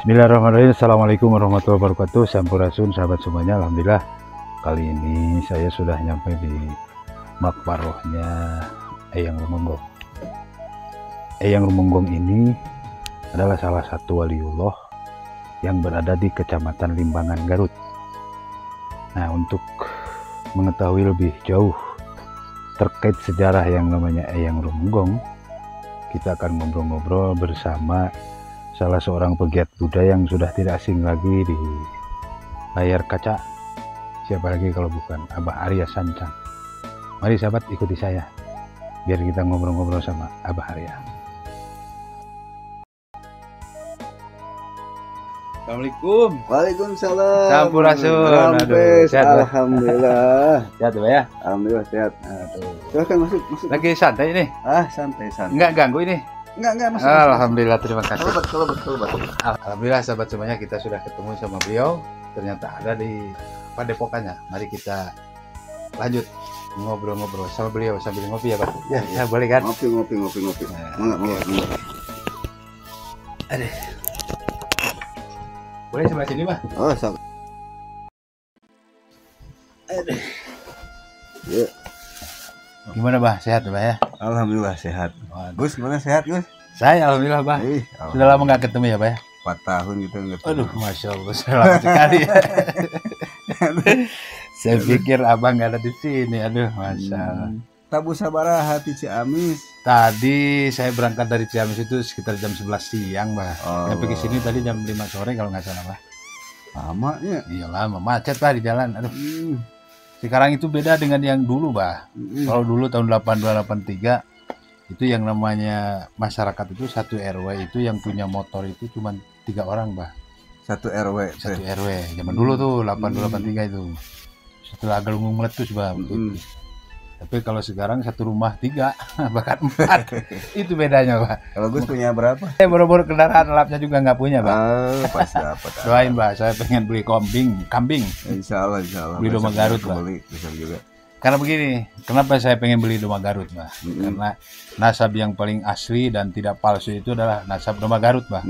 Bismillahirrahmanirrahim. Assalamualaikum warahmatullahi wabarakatuh. Sampurasun sahabat semuanya. Alhamdulillah kali ini saya sudah nyampe di makbarohnya Eyang Rumenggong. Eyang Rumenggong ini adalah salah satu waliullah yang berada di Kecamatan Limbangan, Garut. Nah, untuk mengetahui lebih jauh terkait sejarah yang namanya Eyang Rumenggong, kita akan ngobrol-ngobrol bersama salah seorang pegiat Buddha yang sudah tidak asing lagi di layar kaca. Siapa lagi kalau bukan Abah Arya Sancang. Mari sahabat, ikuti saya biar kita ngobrol-ngobrol sama Abah Arya. Assalamualaikum. Waalaikumsalam. Sampurasun. Aduh, sehat, alhamdulillah. Sehat ya? Alhamdulillah sehat. Aduh. Silahkan masuk. Lagi santai ini? Santai. Enggak ganggu ini? Enggak masuk. Alhamdulillah, terima kasih. Betul. Alhamdulillah sahabat semuanya, kita sudah ketemu sama beliau. Ternyata ada di padepokannya. Mari kita lanjut ngobrol-ngobrol sama beliau sambil ngopi ya Pak. Ya, boleh kan? Ngopi. Nah, Enggak. Aduh. Boleh sebelah sini Pak? Oh, sok. Aduh. Ya. Gimana Bah? Sehat Bah ya? Alhamdulillah sehat. Waduh. Gus, gimana sehat, Gus? Saya alhamdulillah Bah. Sudah lama nggak ketemu ya Bah ya? 4 tahun gitu enggak. Aduh, Masya Allah, selamat sekali ya. Saya pikir abang nggak ada di sini. Aduh, Masya Allah. Tabu sabaraha ti Ciamis. Tadi saya berangkat dari Ciamis itu sekitar jam 11 siang, Bah. Oh. Sampai ke sini tadi jam 5 sore kalau nggak salah, Bah. Lama ya. Iya lama, macet Bah di jalan. Aduh. Sekarang itu beda dengan yang dulu, Bah. Kalau dulu tahun 82 83 itu yang namanya masyarakat itu satu RW itu yang punya motor itu cuma 3 orang, Bah. Satu RW. Satu RW. Zaman dulu tuh 82 83 itu. Setelah gelembung meletus, Bah. Tapi kalau sekarang satu rumah 3 bahkan 4 itu bedanya Pak. Kalau Gus punya berapa? Saya boro-boro kendaraan lapnya juga nggak punya Pak. Pasti dapat. Doain Pak, saya pengen beli kambing. Insya Allah. Beli domba Garut Pak. Bisa juga. Karena begini, kenapa saya pengen beli domba Garut Pak? Karena nasab yang paling asli dan tidak palsu itu adalah nasab domba Garut Pak.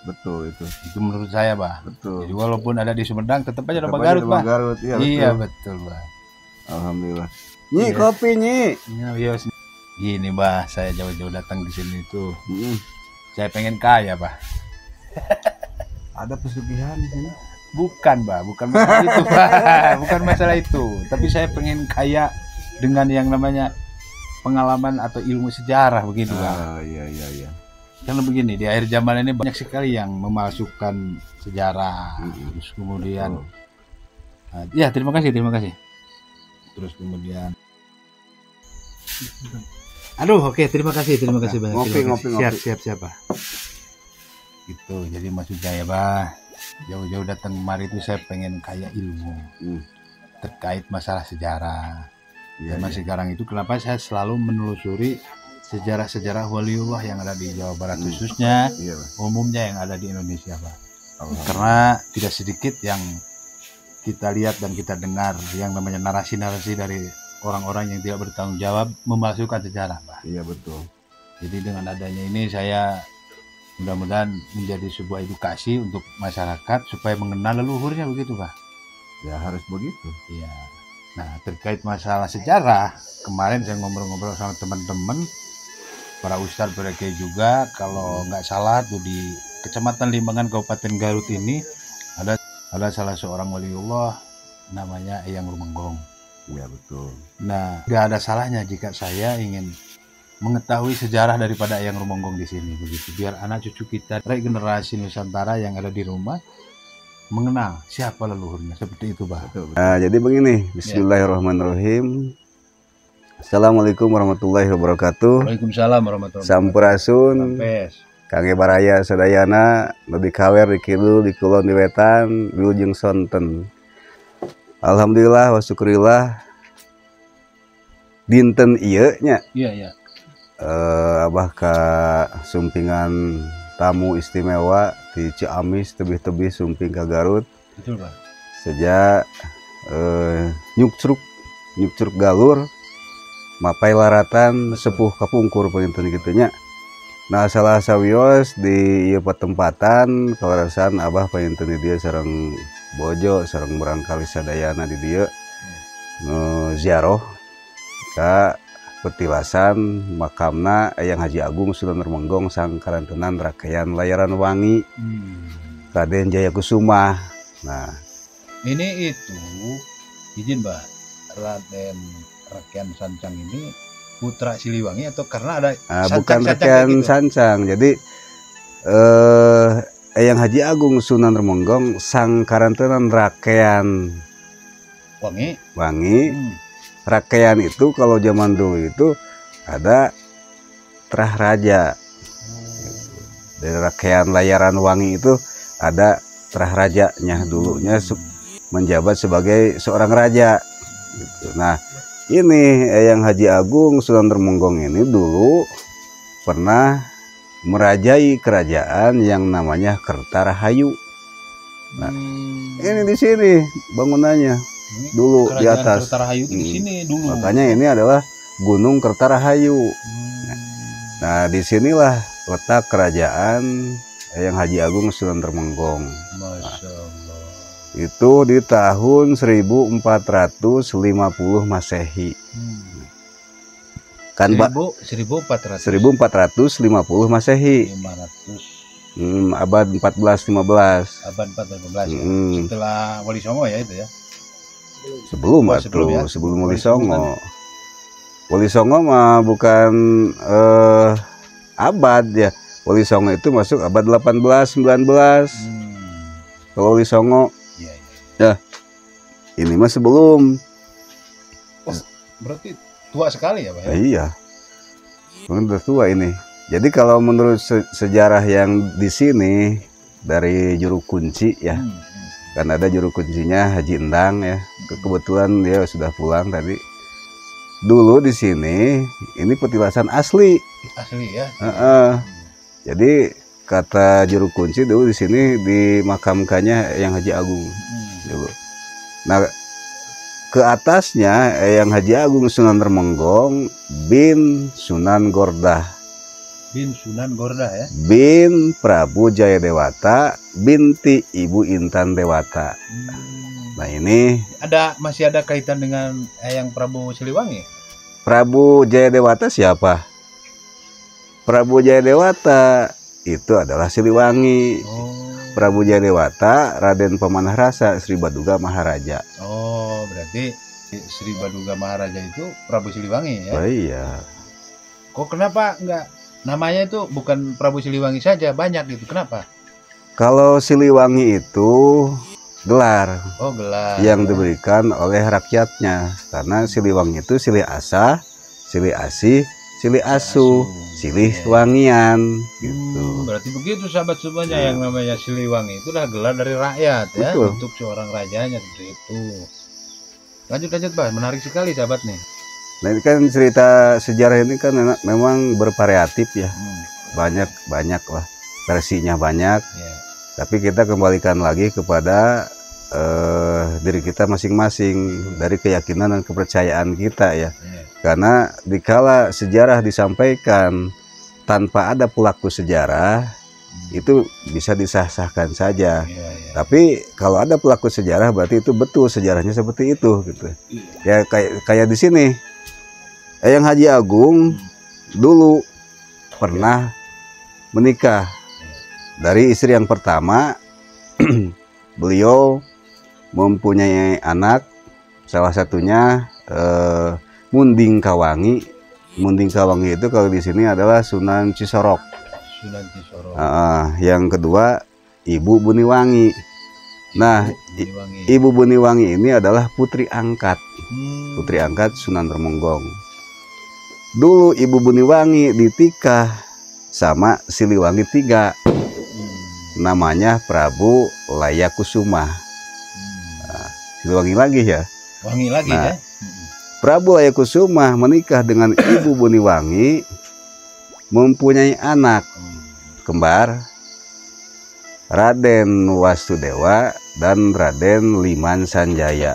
Betul itu. Itu menurut saya Pak. Betul. Jadi walaupun ada di Sumedang tetap aja domba Garut Pak. Garut, iya betul Pak. Alhamdulillah. Nyi, kopi Nyi. Ya, gini Bah, saya jauh-jauh datang di sini tuh. Saya pengen kaya Bah. Ada pesugihan di sini? Bukan Bah, bukan masalah itu Bah. Bukan masalah itu. Tapi saya pengen kaya dengan yang namanya pengalaman atau ilmu sejarah begitu Bah. Iya. Karena begini, di akhir zaman ini banyak sekali yang memalsukan sejarah. Terus kemudian, ya terima kasih. Terus kemudian, aduh oke, terima kasih banyak. Ngopi. Siap Pak. Gitu, jadi maksud saya Bah, jauh-jauh datang kemari itu saya pengen kaya ilmu terkait masalah sejarah. Zaman sekarang itu kenapa saya selalu menelusuri sejarah-sejarah waliullah yang ada di Jawa Barat khususnya, umumnya yang ada di Indonesia Pak. Karena tidak sedikit yang kita lihat dan kita dengar yang namanya narasi-narasi dari orang-orang yang tidak bertanggung jawab memalsukan sejarah Pak. Iya betul. Jadi dengan adanya ini saya mudah-mudahan menjadi sebuah edukasi untuk masyarakat supaya mengenal leluhurnya begitu Pak. Ya harus begitu. Iya. Nah terkait masalah sejarah, kemarin saya ngobrol-ngobrol sama teman-teman, para ustadz mereka juga, kalau nggak salah tuh di Kecamatan Limbangan Kabupaten Garut ini ada salah seorang waliullah namanya Eyang Rumenggong. Iya betul. Nah, nggak ada salahnya jika saya ingin mengetahui sejarah daripada Eyang Rumenggong di sini begitu. Biar anak cucu kita, regenerasi Nusantara yang ada di rumah mengenal siapa leluhurnya, seperti itu Pak. Nah, jadi begini, bismillahirrahmanirrahim. Assalamualaikum warahmatullahi wabarakatuh. Waalaikumsalam warahmatullahi wabarakatuh. Sampurasun. Sampes. Kangge baraya sadayana lebih kawer di kidul di kulon di wetan wilujeng sonten. Alhamdulillah wa syukurillah dinten ieu nya. Iya. Abah ka sumpingan tamu istimewa di Ciamis tebih-tebih sumping ka Garut. Betul Pak. Sejak nyukcruk galur mapai laratan sepuh kapungkur penginten kitu nya. Nah salah sawios di ieu patempatan kawarasan Abah painten di dieu sareng bojo sareng barangkali sadayana di dieu ziarah ka petilasan makamna Eyang Haji Agung Sunan Remenggong Sang Karantenan Rakean Layaran Wangi Raden Jayakusuma. Nah ini itu izin Mbak, Raden Rakean Sancang ini putra Siliwangi atau karena ada bukan Rakean Sancang, jadi Eyang Haji Agung Sunan Remenggong Sang Karantenan Rakean Wangi. Rakean itu kalau zaman dulu itu ada Trah Raja. Dari Rakean Layaran Wangi itu ada Trah Rajanya, dulunya menjabat sebagai seorang raja gitu. Nah ini Eyang Haji Agung Sunan Remenggong ini dulu pernah merajai kerajaan yang namanya Kertarahayu. Nah ini di sini bangunannya dulu di atas. Kertarahayu di sini dulu. Makanya ini adalah Gunung Kertarahayu. Nah disinilah letak kerajaan Eyang Haji Agung Sunan Remenggong. Masya Allah. Itu di tahun 1450 Masehi. Kan 1450 Masehi. 500. Abad 14-15. Abad 14-15. Setelah Wali Songo ya itu ya. Sebelum Wali Songo. Wali Songo mah bukan abad ya. Wali Songo itu masuk abad 18-19. Kalau Wali Songo ya ini mah sebelum. Berarti tua sekali ya Pak ya? Iya, udah tua ini. Jadi kalau menurut sejarah yang di sini dari juru kunci ya, kan ada juru kuncinya Haji Endang ya. Kebetulan dia sudah pulang tadi. Dulu di sini ini petilasan asli. Asli ya. Jadi kata juru kunci dulu di sini dimakamkannya Eyang Haji Agung dulu. Nah ke atasnya Eyang Haji Agung Sunan Remenggong bin Sunan Gordah. Bin Sunan Gordah ya. Bin Prabu Jayadewata binti Ibu Intan Dewata. Nah ini masih ada kaitan dengan Eyang Prabu Siliwangi? Prabu Jayadewata siapa? Prabu Jayadewata itu adalah Siliwangi. Prabu Jayadewata Raden Pemanah Rasa Sri Baduga Maharaja. Oh berarti Sri Baduga Maharaja itu Prabu Siliwangi ya? Oh iya. Kok kenapa enggak namanya itu bukan Prabu Siliwangi saja, banyak gitu, kenapa? Kalau Siliwangi itu gelar. Oh gelar. Yang diberikan oleh rakyatnya. Karena Siliwangi itu Silih Asa, Silih Asih, Silih Asuh, Silih Wangian gitu. Berarti begitu sahabat semuanya, yang namanya Siliwangi itu adalah gelar dari rakyat. Betul. Ya, untuk seorang rajanya seperti itu. Lanjut Pak, menarik sekali sahabat nih. Nah ini kan cerita sejarah ini kan memang bervariatif ya. Banyak lah, versinya banyak. Tapi kita kembalikan lagi kepada diri kita masing-masing, dari keyakinan dan kepercayaan kita ya. Karena dikala sejarah disampaikan tanpa ada pelaku sejarah, itu bisa disah-sahkan saja. Tapi kalau ada pelaku sejarah berarti itu betul sejarahnya seperti itu gitu. Ya kayak di sini Eyang Haji Agung dulu pernah menikah. Dari istri yang pertama beliau mempunyai anak, salah satunya Munding Kawangi. Munding Kawangi itu kalau di sini adalah Sunan Cisorok. Sunan Cisorok. Yang kedua Ibu Buniwangi. Nah, Ibu Buniwangi ini adalah putri angkat. Putri angkat Sunan Remenggong. Dulu Ibu Buniwangi ditikah sama Siliwangi III. Namanya Prabu Layakusuma. Siliwangi lagi ya. Wangi lagi ya. Prabu Layakusuma menikah dengan Ibu Buniwangi, mempunyai anak kembar Raden Wasudewa dan Raden Liman Sanjaya.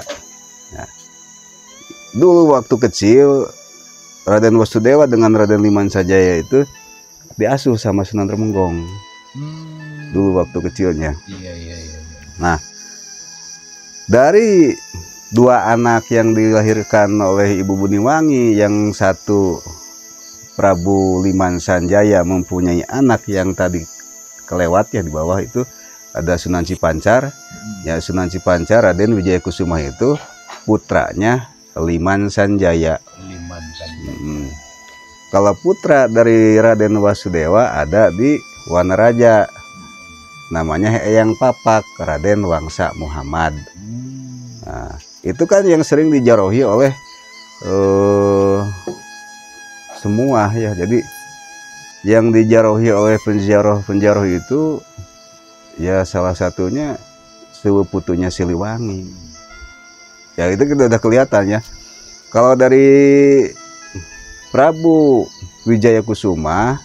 Nah, dulu waktu kecil Raden Wasudewa dengan Raden Liman Sanjaya itu diasuh sama Sunan Trenggonggong dulu waktu kecilnya. Iya. Nah, dari 2 anak yang dilahirkan oleh Ibu Buniwangi, yang satu Prabu Liman Sanjaya mempunyai anak yang tadi kelewat ya di bawah itu ada Sunan Cipancar. Ya, Sunan Cipancar Raden Wijaya Kusuma itu putranya Liman Sanjaya. Kalau putra dari Raden Wasudewa ada di Wanaraja, namanya Eyang Papak, Raden Wangsa Muhammad. Nah, itu kan yang sering dijarohi oleh semua ya. Jadi yang dijarohi oleh penjaroh itu ya salah satunya sepupunya Siliwangi. Ya itu kita udah kelihatan ya. Kalau dari Prabu Wijaya Kusuma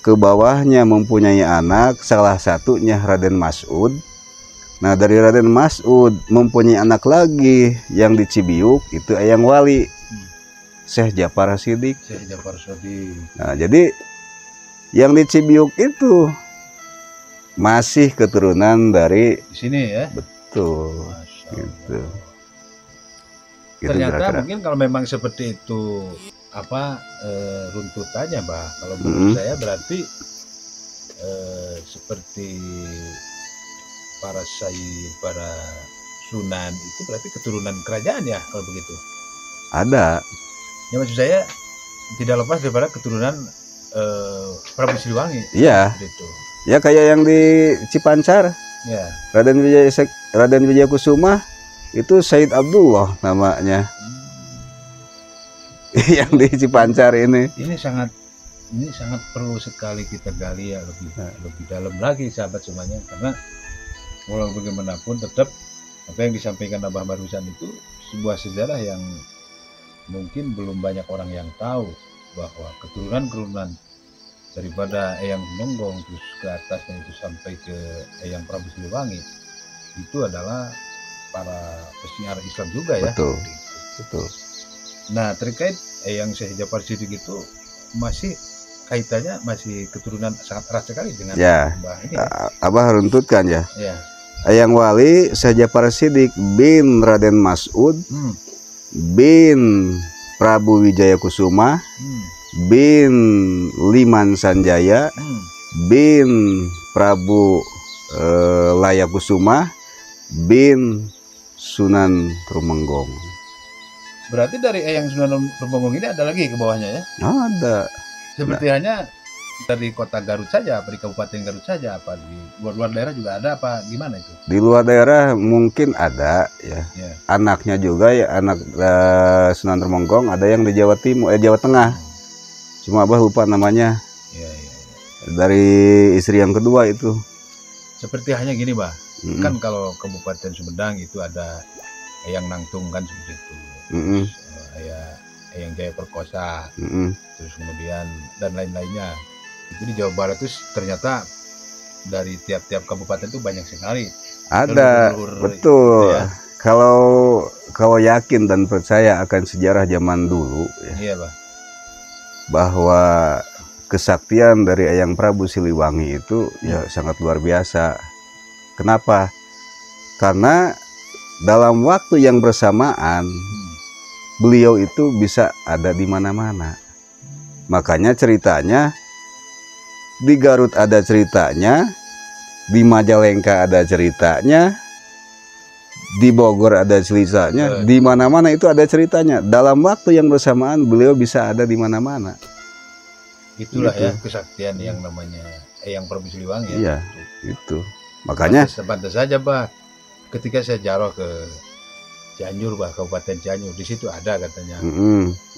ke bawahnya mempunyai anak, salah satunya Raden Mas'ud. Nah, dari Raden Mas'ud mempunyai anak lagi yang di Cibiuk, itu Eyang Wali, Syekh Jafar Siddiq. Nah, jadi yang di Cibiuk itu masih keturunan dari di sini ya. Betul. Gitu. Ternyata kira-kira. mungkin kalau memang seperti itu runtutannya, Mbah. Kalau menurut saya berarti seperti para syekh, para sunan itu berarti keturunan kerajaan ya kalau begitu. Ada. Ya maksud saya tidak lepas daripada keturunan Prabu Siliwangi. Iya. Gitu. Ya kayak yang di Cipancar. Ya. Raden Wijaya Kusuma itu Said Abdullah namanya. Yang di Cipancar ini. Ini sangat perlu sekali kita gali ya lebih dalam lagi sahabat semuanya, karena walau bagaimanapun tetap apa yang disampaikan Abah barusan itu sebuah sejarah yang mungkin belum banyak orang yang tahu, bahwa keturunan daripada Eyang Trenggonggong terus ke atasnya itu sampai ke Eyang Prabu Siliwangi itu adalah para pesiar Islam juga ya. Betul. Nah, terkait Eyang Syekh Jafar Siddiq itu masih kaitannya masih keturunan sangat erat sekali dengan Mbah ini. Abah runtutkan ya. Ya. Eyang Wali Syekh Jafar Siddiq bin Raden Mas'ud bin Prabu Wijaya Kusuma bin Liman Sanjaya bin Prabu Layakusuma bin Sunan Trenggonggong. Berarti dari Eyang Sunan Trenggonggong ini ada lagi ke bawahnya ya? Ada. Seperti hanya dari kota Garut saja, dari Kabupaten Garut saja, apa di luar daerah juga ada apa gimana itu? Di luar daerah mungkin ada ya. Anaknya juga ya, anak Sunan Trenggonggong ada yang di Jawa Timur, Jawa Tengah. Cuma Abah lupa namanya. Dari istri yang kedua itu. Seperti hanya gini, Bah. Kan kalau Kabupaten Sumedang itu ada Eyang Nangtung kan seperti itu. Eyang Jaya Perkosa. Terus kemudian dan lain-lainnya. Itu di Jawa Barat itu ternyata dari tiap-tiap kabupaten itu banyak sekali. Ada, betul. Gitu ya. Kalau yakin dan percaya akan sejarah zaman dulu ya. Iya, Bah. Bahwa kesaktian dari Eyang Prabu Siliwangi itu ya sangat luar biasa. Kenapa? Karena dalam waktu yang bersamaan beliau itu bisa ada di mana-mana. Makanya ceritanya di Garut ada ceritanya, di Majalengka ada ceritanya, di Bogor ada ceritanya, di mana-mana itu ada ceritanya. Dalam waktu yang bersamaan beliau bisa ada di mana-mana. Itulah gitu. Ya kesaktian yang namanya Eyang Prabu Siliwangi. Iya, itu. Makanya pantas saja, Bah. Ketika saya jaroh ke Cianjur, Bah, Kabupaten Cianjur, di situ ada katanya.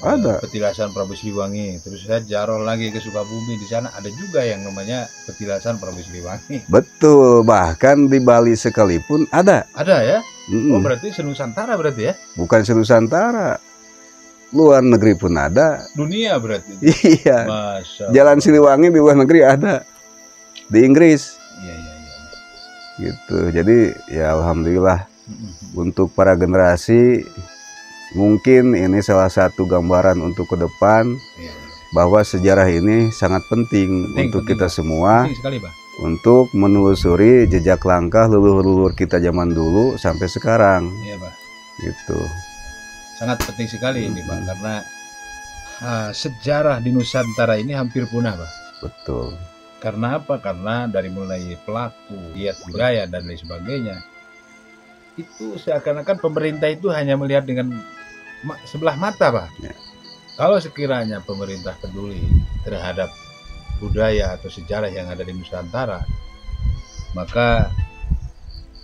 Ada petilasan Prabu Siliwangi. Terus saya jaroh lagi ke Sukabumi, di sana ada juga yang namanya petilasan Prabu Siliwangi. Betul, bahkan di Bali sekalipun ada. Ada ya? Oh, berarti senusantara berarti ya? Bukan senusantara. Luar negeri pun ada. Dunia berarti. Iya. Jalan Siliwangi di luar negeri ada. Di Inggris. Iya. Gitu. Jadi ya alhamdulillah untuk para generasi mungkin ini salah satu gambaran untuk ke depan bahwa sejarah ini sangat penting untuk kita semua, penting sekali, Pak, untuk menelusuri jejak langkah leluhur-leluhur kita zaman dulu sampai sekarang. Iya, Pak. Gitu. Sangat penting sekali ini, Pak, karena sejarah di Nusantara ini hampir punah, Pak. Betul. Karena apa? Karena dari mulai pelaku, giat budaya dan lain sebagainya, itu seakan-akan pemerintah itu hanya melihat dengan sebelah mata, Pak. Ya. Kalau sekiranya pemerintah peduli terhadap budaya atau sejarah yang ada di Nusantara, maka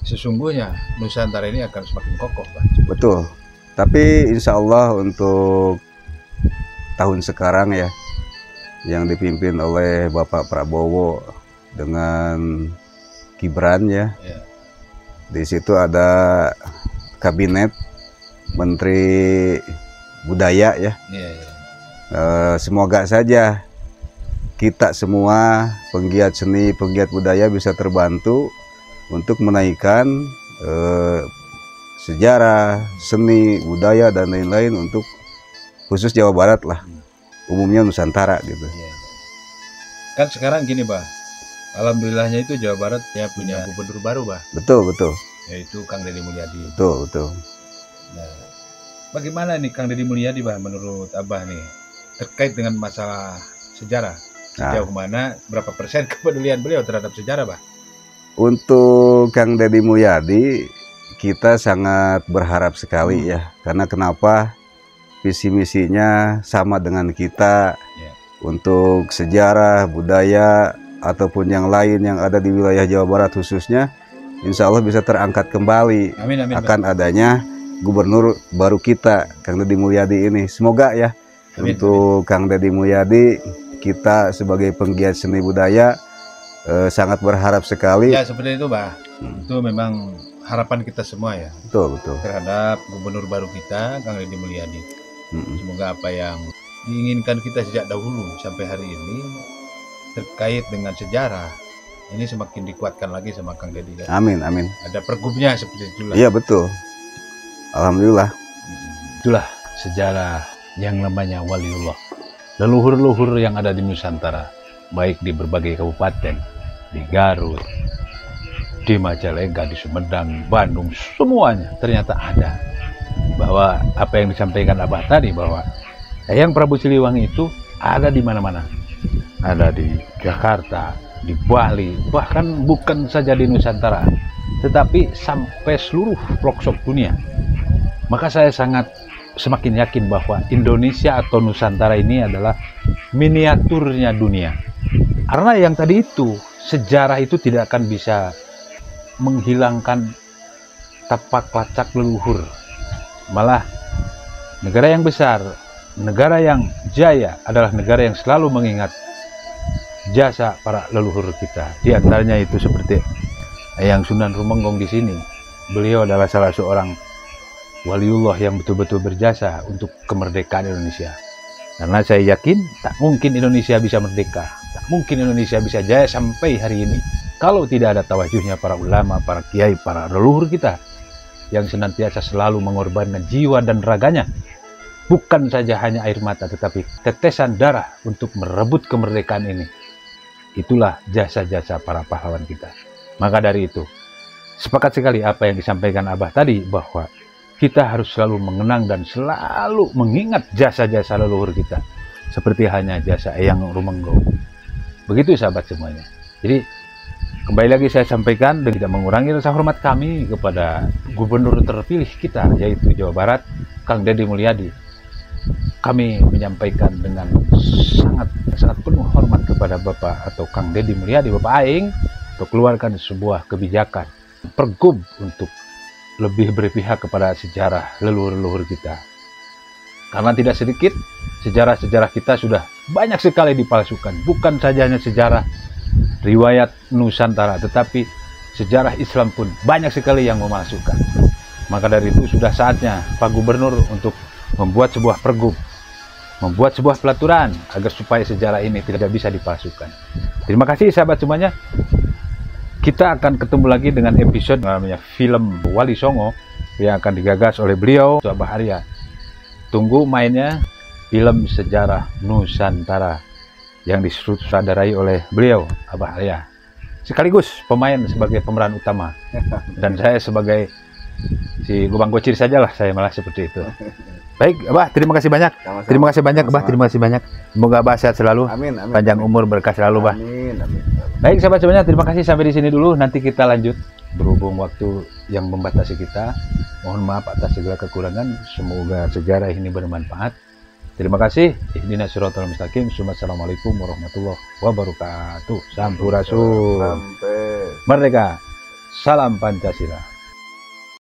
sesungguhnya Nusantara ini akan semakin kokoh, Pak. Betul. Tapi insya Allah untuk tahun sekarang ya, yang dipimpin oleh Bapak Prabowo dengan Gibran ya. Ya. Di situ ada kabinet Menteri Budaya ya. Ya, ya. Semoga saja kita semua penggiat seni, penggiat budaya bisa terbantu untuk menaikkan sejarah, seni, budaya dan lain-lain untuk khusus Jawa Barat lah. Umumnya Nusantara gitu. Ya. Kan sekarang gini, Pak. Alhamdulillahnya itu Jawa Barat ya punya gubernur baru, Pak. Betul, betul. Yaitu Kang Deddy Mulyadi. Betul, betul. Nah, bagaimana nih Kang Deddy Mulyadi, Pak, menurut Abah nih terkait dengan masalah sejarah? Sejauh mana, berapa persen kepedulian beliau terhadap sejarah, Pak? Untuk Kang Deddy Mulyadi, kita sangat berharap sekali ya. Karena kenapa? Visi misinya sama dengan kita untuk sejarah, budaya, ataupun yang lain yang ada di wilayah Jawa Barat khususnya, insya Allah bisa terangkat kembali. Amin, amin, akan adanya gubernur baru kita, Kang Deddy Mulyadi ini. Semoga ya, amin, untuk amin. Kang Deddy Mulyadi, kita sebagai penggiat seni budaya sangat berharap sekali. Ya seperti itu, Pak. Itu memang harapan kita semua ya. Betul, betul. Terhadap gubernur baru kita, Kang Deddy Mulyadi. Semoga apa yang diinginkan kita sejak dahulu sampai hari ini terkait dengan sejarah ini semakin dikuatkan lagi sama Kang Deddy. Ya? Amin, amin. Ada pergubnya seperti itulah. Iya, betul. Alhamdulillah. Itulah sejarah yang namanya waliullah. Leluhur-leluhur yang ada di Nusantara, baik di berbagai kabupaten, di Garut, di Majalengka, di Sumedang, Bandung, semuanya ternyata ada. Bahwa apa yang disampaikan Abah tadi, bahwa Eyang Prabu Siliwangi itu ada di mana-mana. Ada di Jakarta, di Bali, bahkan bukan saja di Nusantara, tetapi sampai seluruh pelosok dunia. Maka saya semakin yakin bahwa Indonesia atau Nusantara ini adalah miniaturnya dunia. Karena yang tadi itu, sejarah itu tidak akan bisa menghilangkan tapak lacak leluhur. Malah negara yang besar, negara yang jaya adalah negara yang selalu mengingat jasa para leluhur kita. Di antaranya itu seperti Eyang Sunan Rumenggong di sini. Beliau adalah salah seorang waliullah yang betul-betul berjasa untuk kemerdekaan Indonesia. Karena saya yakin tak mungkin Indonesia bisa merdeka, tak mungkin Indonesia bisa jaya sampai hari ini kalau tidak ada tawajuhnya para ulama, para kiai, para leluhur kita yang senantiasa selalu mengorbankan jiwa dan raganya, bukan saja hanya air mata tetapi tetesan darah untuk merebut kemerdekaan ini. Itulah jasa-jasa para pahlawan kita. Maka dari itu, sepakat sekali apa yang disampaikan Abah tadi, bahwa kita harus selalu mengenang dan selalu mengingat jasa-jasa leluhur kita, seperti hanya jasa Eyang Rumenggong. Begitu sahabat semuanya. Jadi kembali lagi saya sampaikan dan tidak mengurangi rasa hormat kami kepada gubernur terpilih kita, yaitu Jawa Barat, Kang Deddy Mulyadi. Kami menyampaikan dengan sangat penuh hormat kepada Bapak atau Kang Deddy Mulyadi, Bapak Aing, untuk keluarkan sebuah kebijakan pergub untuk lebih berpihak kepada sejarah leluhur-leluhur kita. Karena tidak sedikit sejarah-sejarah kita sudah banyak sekali dipalsukan. Bukan saja hanya sejarah riwayat Nusantara, tetapi sejarah Islam pun banyak sekali yang memalsukan. Maka dari itu sudah saatnya Pak Gubernur untuk membuat sebuah pergub, membuat sebuah pelaturan agar supaya sejarah ini tidak bisa dipalsukan. Terima kasih sahabat semuanya. Kita akan ketemu lagi dengan episode namanya film Wali Songo yang akan digagas oleh beliau, Abah Arya. Tunggu mainnya film sejarah Nusantara yang disutradarai oleh beliau, Abah Arya. Sekaligus pemain sebagai pemeran utama. Dan saya sebagai si Gobang Gocir sajalah, saya malah seperti itu. Baik, Abah, terima kasih banyak. Sama-sama. Terima kasih banyak, Abah. Terima kasih banyak. Semoga Abah sehat selalu. Amin, amin. Panjang umur, berkah selalu, Bah. Amin, amin. Baik, sahabat semuanya, terima kasih sampai di sini dulu. Nanti kita lanjut berhubung waktu yang membatasi kita. Mohon maaf atas segala kekurangan. Semoga sejarah ini bermanfaat. Terima kasih. Ihdinas siratal mustaqim. Assalamualaikum warahmatullahi wabarakatuh. Sampurasun. Sampai Merdeka. Salam Pancasila.